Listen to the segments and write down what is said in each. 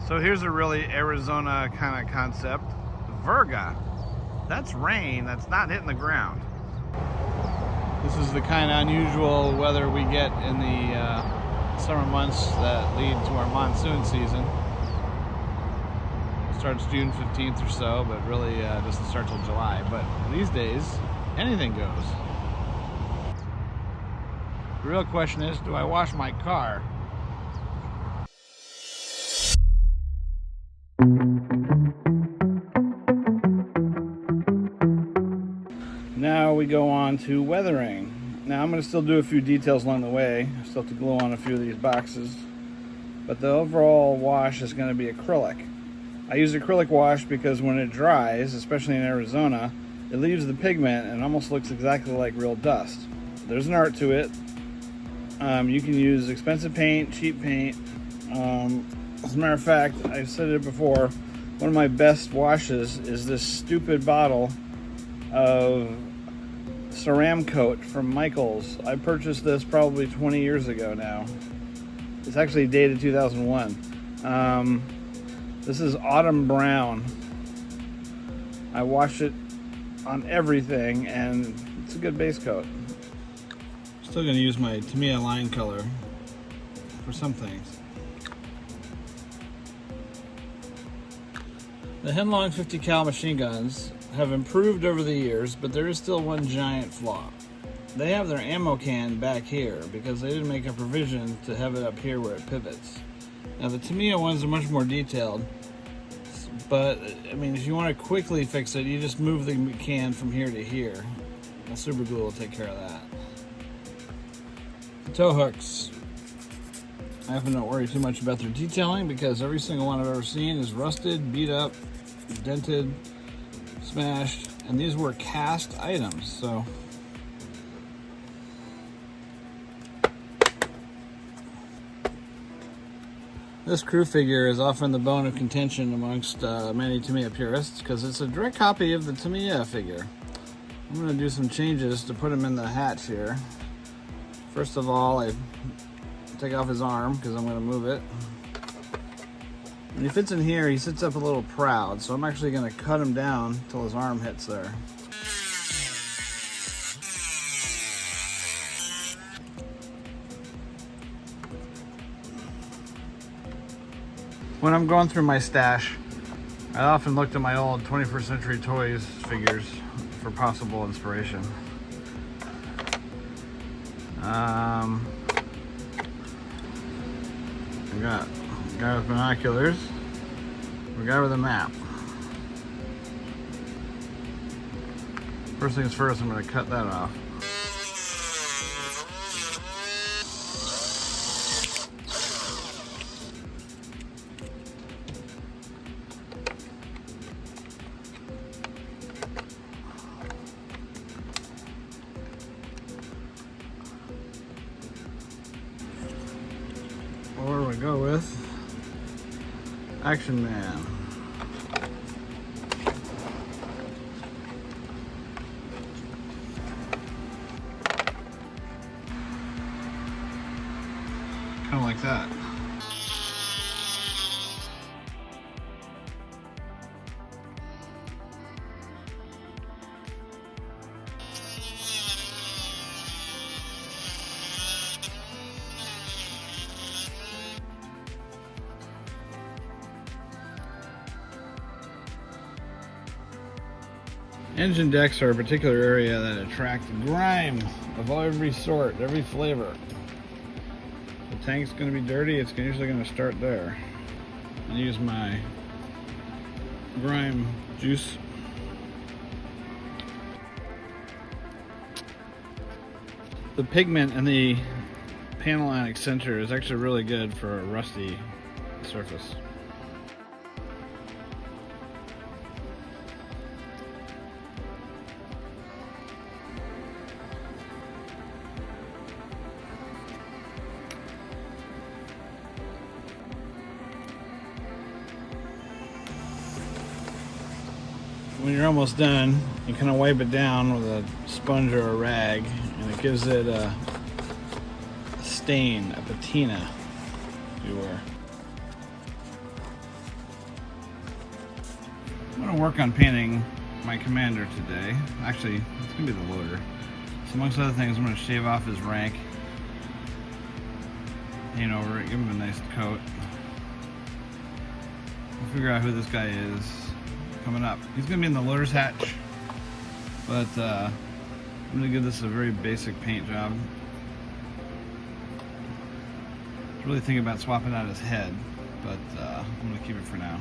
So here's a really Arizona kind of concept. Virga. That's rain that's not hitting the ground. This is the kind of unusual weather we get in the summer months that lead to our monsoon season. It starts June 15th or so, but really doesn't start till July. But these days, anything goes. The real question is, do I wash my car? Now we go on to weathering. Now I'm going to still do a few details along the way. I still have to glue on a few of these boxes. But the overall wash is going to be acrylic. I use acrylic wash because when it dries, especially in Arizona, it leaves the pigment and almost looks exactly like real dust. There's an art to it. You can use expensive paint, cheap paint. As a matter of fact, I've said it before, one of my best washes is this stupid bottle of Ceramcoat from Michaels. I purchased this probably 20 years ago now. It's actually dated 2001. This is autumn brown. I wash it on everything and it's a good base coat. Still going to use my Tamiya line color for some things. The Henlong 50 cal machine guns have improved over the years, but there is still one giant flaw. They have their ammo can back here because they didn't make a provision to have it up here where it pivots. Now the Tamiya ones are much more detailed, but I mean if you want to quickly fix it, you just move the can from here to here. The super glue will take care of that. The tow hooks, I have to not worry too much about their detailing because every single one I've ever seen is rusted, beat up, dented, smashed, and these were cast items, so this crew figure is often the bone of contention amongst many Tamiya purists because it's a direct copy of the Tamiya figure. I'm going to do some changes to put him in the hatch here. First of all, I take off his arm because I'm going to move it. When he fits in here, he sits up a little proud, so I'm actually going to cut him down until his arm hits there. When I'm going through my stash, I often looked at my old 21st Century Toys figures for possible inspiration. We got a guy with binoculars, we got with a map. First things first, I'm going to cut that off. What do we go with? Action Man. Kind of like that. Engine decks are a particular area that attract grime of every sort, every flavor. The tank's going to be dirty, it's usually going to start there. I use my grime juice. The pigment in the paneling center is actually really good for a rusty surface. When you're almost done, you kind of wipe it down with a sponge or a rag, and it gives it a stain, a patina, if you were. I'm going to work on painting my commander today. Actually, it's going to be the loader. So amongst other things, I'm going to shave off his rank, paint over it, give him a nice coat. We'll figure out who this guy is coming up. He's going to be in the loader's hatch, but I'm going to give this a very basic paint job. I was really thinking about swapping out his head, but I'm going to keep it for now.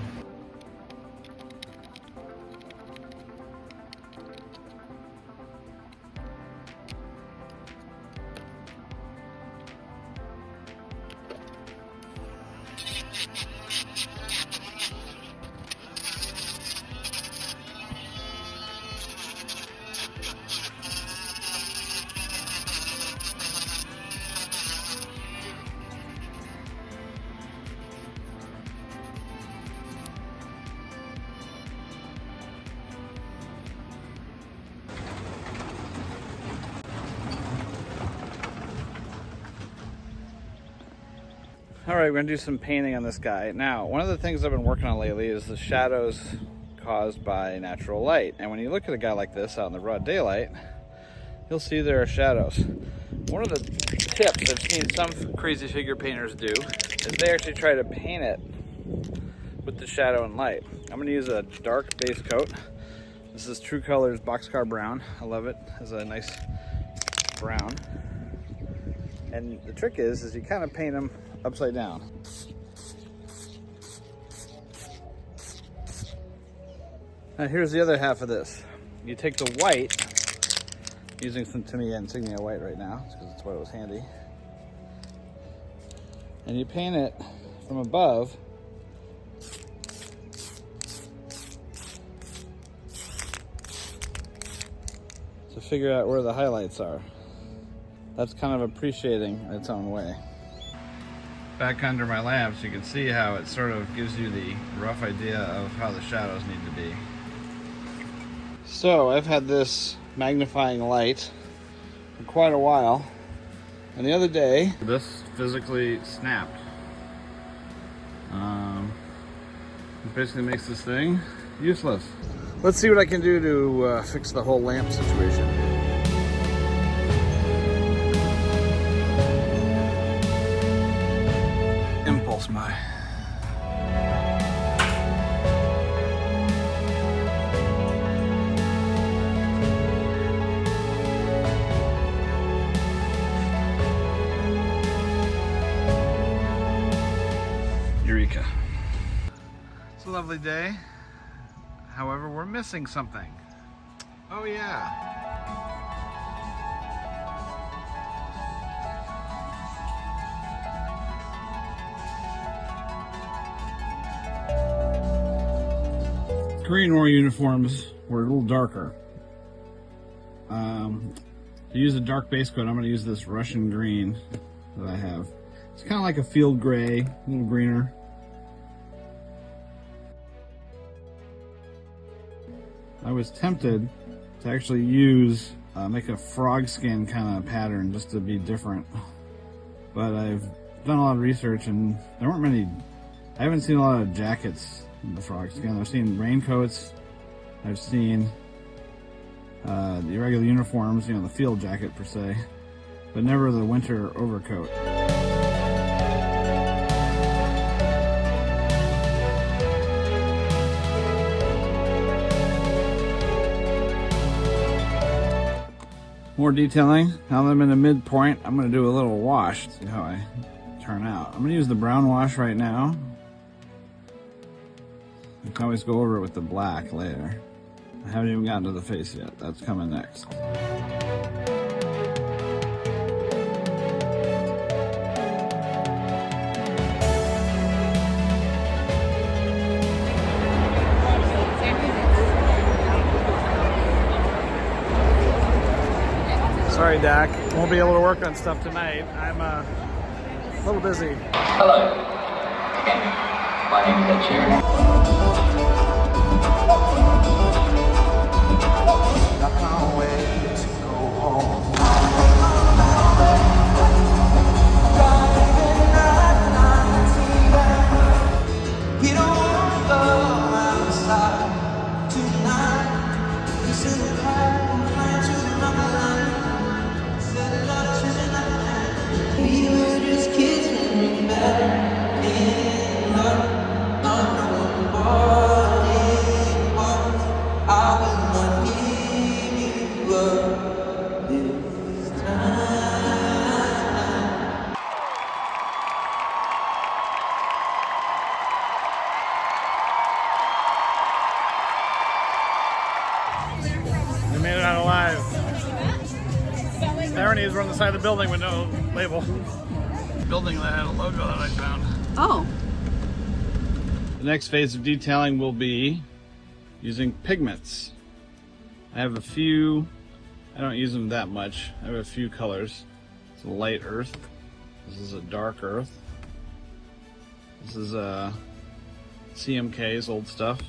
Alright, we're going to do some painting on this guy. Now, one of the things I've been working on lately is the shadows caused by natural light. And when you look at a guy like this out in the broad daylight, you'll see there are shadows. One of the tips I've seen some crazy figure painters do is they actually try to paint it with the shadow and light. I'm going to use a dark base coat. This is Trucolor's Boxcar Brown. I love it. It's a nice brown. And the trick is you kind of paint them upside down. Now here's the other half of this. You take the white, using some Tamiya Insignia white right now, because it's what it was handy, and you paint it from above to figure out where the highlights are. That's kind of appreciating in its own way. Back under my lamp, so you can see how it sort of gives you the rough idea of how the shadows need to be. So I've had this magnifying light for quite a while, and the other day this physically snapped. It basically makes this thing useless. Let's see what I can do to fix the whole lamp situation. Impulse buy. Eureka. It's a lovely day. However, we're missing something. Oh yeah. Korean War uniforms were a little darker. To use a dark base coat, I'm going to use this Russian green that I have. It's kind of like a field gray, a little greener. I was tempted to actually use, make a frog skin kind of pattern just to be different. But I've done a lot of research and there weren't many, I haven't seen a lot of jackets in the frog skin. I've seen raincoats, I've seen the irregular uniforms, you know, the field jacket per se, but never the winter overcoat. More detailing. Now that I'm in the midpoint, I'm going to do a little wash. See how I turn out. I'm going to use the brown wash right now. You can always go over it with the black later. I haven't even gotten to the face yet. That's coming next. Sorry, DAK. Won't be able to work on stuff tonight. I'm a little busy. Hello. My name is Sheeran. warnies were on the side of the building with no label. Building that had a logo that I found. Oh. The next phase of detailing will be using pigments. I have a few, I don't use them that much. I have a few colors. It's a light earth. This is a dark earth. This is CMK's old stuff.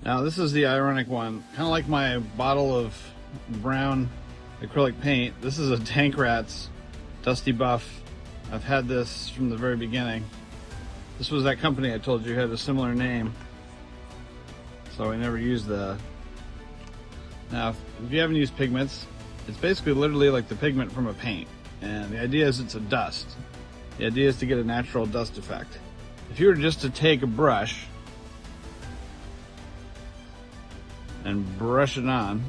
Now this is the ironic one. Kind of like my bottle of brown acrylic paint. This is a Tank Rats Dusty Buff. I've had this from the very beginning. This was that company I told you had a similar name. So I never used the... Now, if you haven't used pigments, it's basically literally like the pigment from a paint. And the idea is it's a dust. The idea is to get a natural dust effect. If you were just to take a brush and brush it on,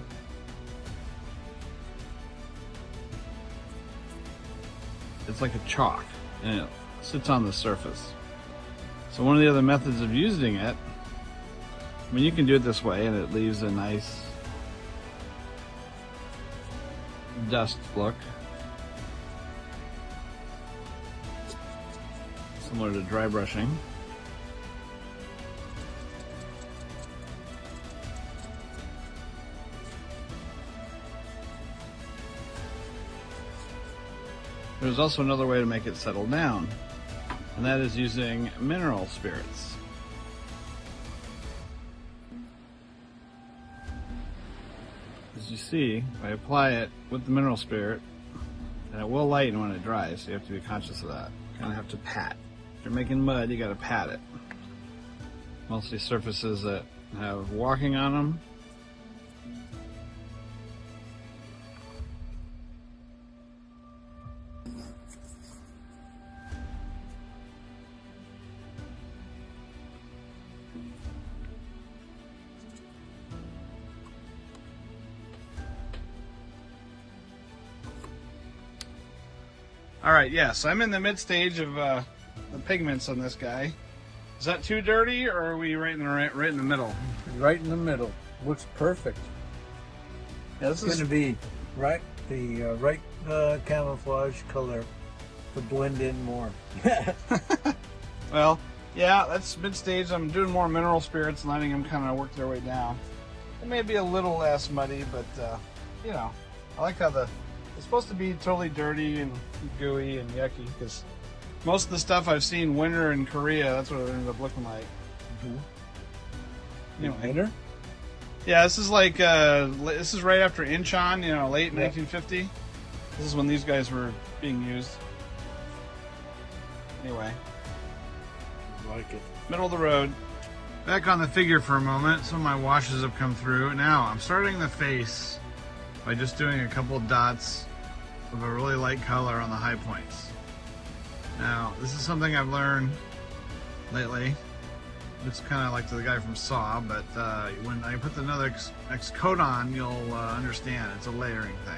it's like a chalk and it sits on the surface. So one of the other methods of using it, I mean, you can do it this way and it leaves a nice dust look, similar to dry brushing. There's also another way to make it settle down, and that is using mineral spirits. As you see, I apply it with the mineral spirit, and it will lighten when it dries, so you have to be conscious of that. You kind of have to pat. If you're making mud, you got to pat it. Mostly surfaces that have walking on them. Alright, yes, I'm in the mid stage of the pigments on this guy. Is that too dirty, or are we right in the middle? Right in the middle. Looks perfect. Yeah, this It's is going to be right camouflage color to blend in more. well, yeah, that's mid stage. I'm doing more mineral spirits and letting them kind of work their way down. It may be a little less muddy, but you know, I like how it's supposed to be totally dirty and gooey and yucky, because most of the stuff I've seen winter in Korea, that's what it ended up looking like. Mm-hmm. Anyway. Winter? Yeah, this is like this is right after Incheon, you know, late 1950. This is when these guys were being used. Anyway, Like it. middle of the road. Back on the figure for a moment. Some of my washes have come through. Now I'm starting the face by just doing a couple of dots of a really light color on the high points. Now, this is something I've learned lately. It's kind of like the guy from Saw, but when I put another next coat on, you'll understand. It's a layering thing.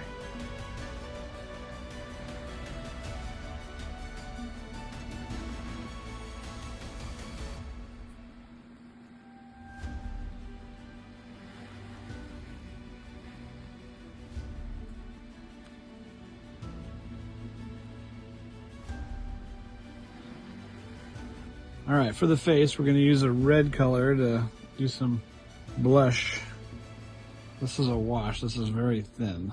All right, for the face, we're going to use a red color to do some blush. This is a wash. This is very thin.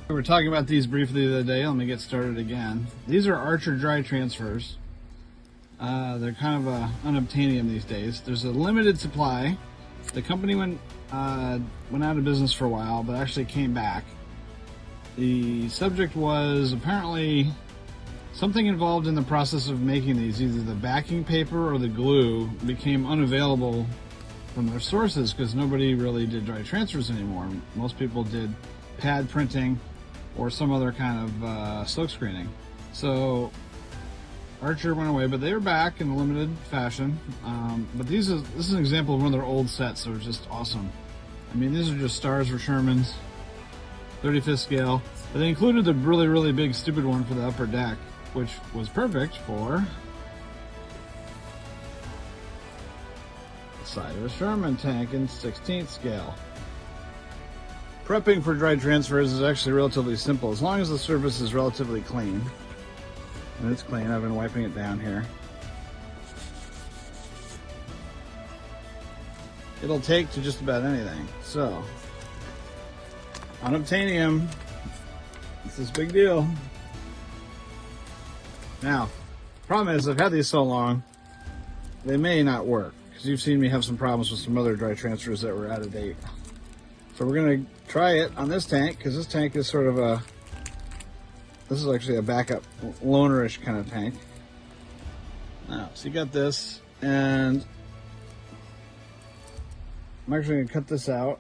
We were talking about these briefly the other day. Let me get started again. These are Archer dry transfers. They're kind of unobtainium these days. There's a limited supply. The company went out of business for a while, but actually came back. The subject was apparently something involved in the process of making these. Either the backing paper or the glue became unavailable from their sources because nobody really did dry transfers anymore. Most people did pad printing or some other kind of silk screening. So Archer went away, but they were back in a limited fashion. But this is an example of one of their old sets that were just awesome. I mean, these are just stars for Shermans. 35th scale. But they included the really, really big, stupid one for the upper deck, which was perfect for the side of a Sherman tank in 16th scale. Prepping for dry transfers is actually relatively simple, as long as the surface is relatively clean. And it's clean, I've been wiping it down here. It'll take to just about anything. So, unobtainium, it's this big deal. Now, problem is I've had these so long, they may not work, because you've seen me have some problems with some other dry transfers that were out of date. So we're going to try it on this tank, because this tank is sort of a, this is actually a backup loanerish kind of tank. Now, so you got this, and I'm actually going to cut this out,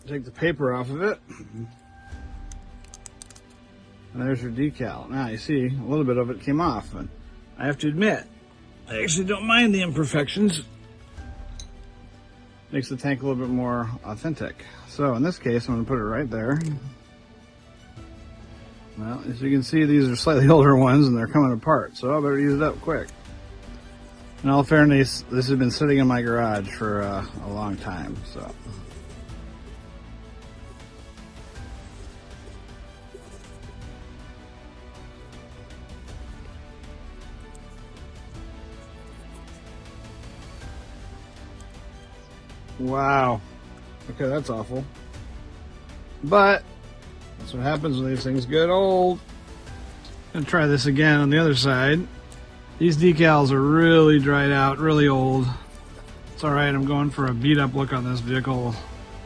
take the paper off of it, and there's your decal. Now you see a little bit of it came off, and I have to admit, I actually don't mind the imperfections. Makes the tank a little bit more authentic. So in this case, I'm going to put it right there. Well, as you can see, these are slightly older ones and they're coming apart, so I better use it up quick. In all fairness, this has been sitting in my garage for a long time, so. Wow. Okay, that's awful. But that's what happens when these things get old. I'm gonna try this again on the other side. These decals are really dried out, really old. It's alright, I'm going for a beat up look on this vehicle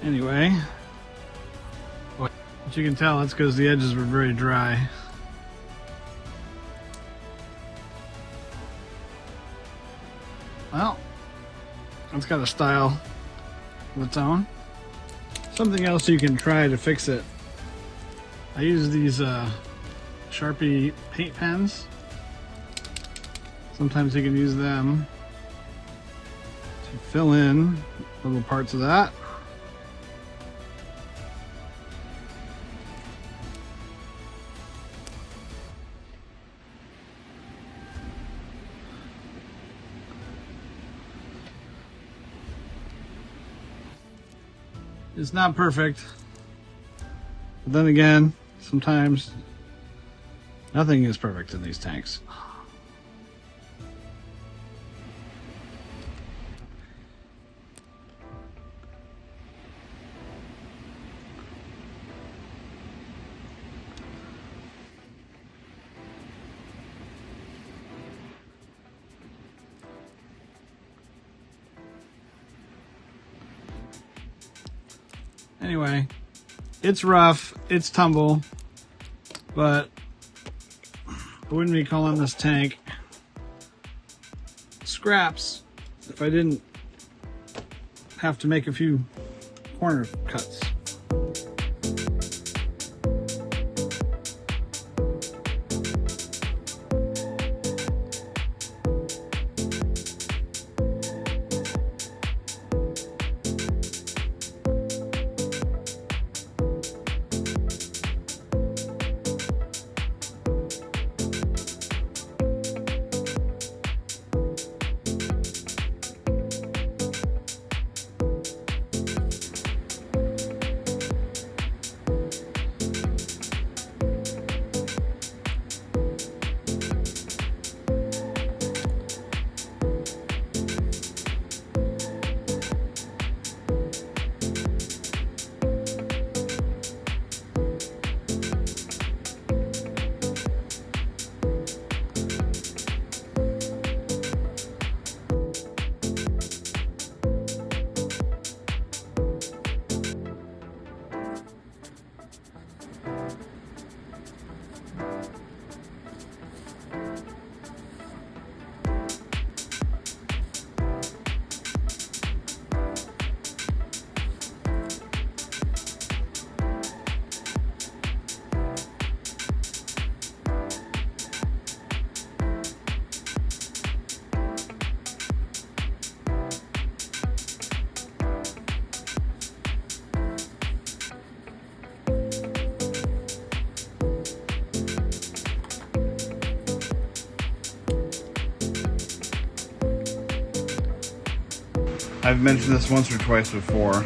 anyway. But you can tell it's because the edges were very dry. Well, it's got a style of its own. Something else you can try to fix it. I use these Sharpie paint pens. Sometimes you can use them to fill in little parts of that. It's not perfect, but then again, sometimes nothing is perfect in these tanks. Anyway, it's rough, it's tumble, but I wouldn't be calling this tank scraps if I didn't have to make a few corner cuts. I've mentioned this once or twice before.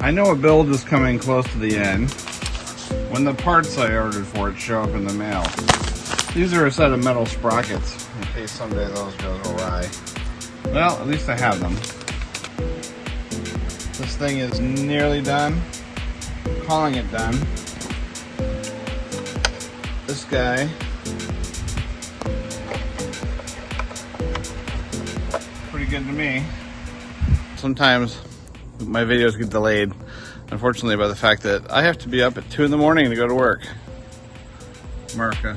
I know a build is coming close to the end when the parts I ordered for it show up in the mail. These are a set of metal sprockets in case someday those go awry. Well, at least I have them. This thing is nearly done. I'm calling it done. This guy, pretty good to me. Sometimes my videos get delayed, unfortunately, by the fact that I have to be up at 2 in the morning to go to work. America.